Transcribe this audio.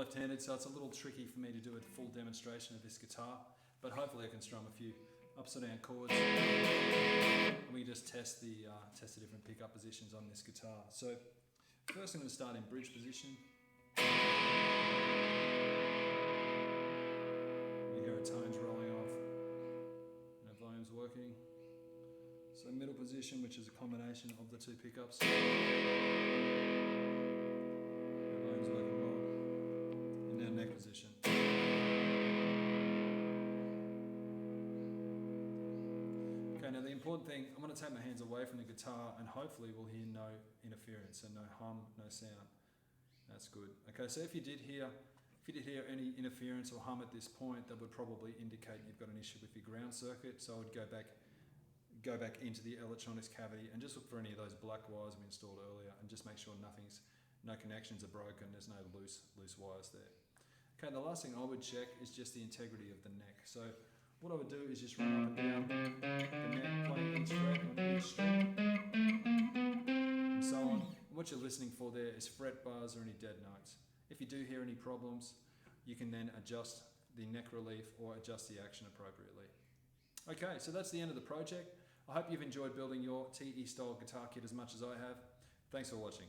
left-handed, so it's a little tricky for me to do a full demonstration of this guitar, but hopefully I can strum a few upside down chords. And we just test the different pickup positions on this guitar. So first I'm going to start in bridge position. You hear our tones rolling off and our volume's working. So middle position, which is a combination of the two pickups. Our volume's working well. And now neck position. Okay, now the important thing, I'm going to take my hands away from the guitar and hopefully we'll hear no interference, so no hum, no sound. That's good. Okay, so if you did hear any interference or hum at this point, that would probably indicate you've got an issue with your ground circuit. So I would go back into the electronics cavity and just look for any of those black wires we installed earlier and just make sure no connections are broken, there's no loose wires there. Okay, the last thing I would check is just the integrity of the neck. So what I would do is just run up and down the neck, playing each fret on each string, and so on. And what you're listening for there is fret bars or any dead notes. If you do hear any problems, you can then adjust the neck relief or adjust the action appropriately. Okay, so that's the end of the project. I hope you've enjoyed building your TE style guitar kit as much as I have. Thanks for watching.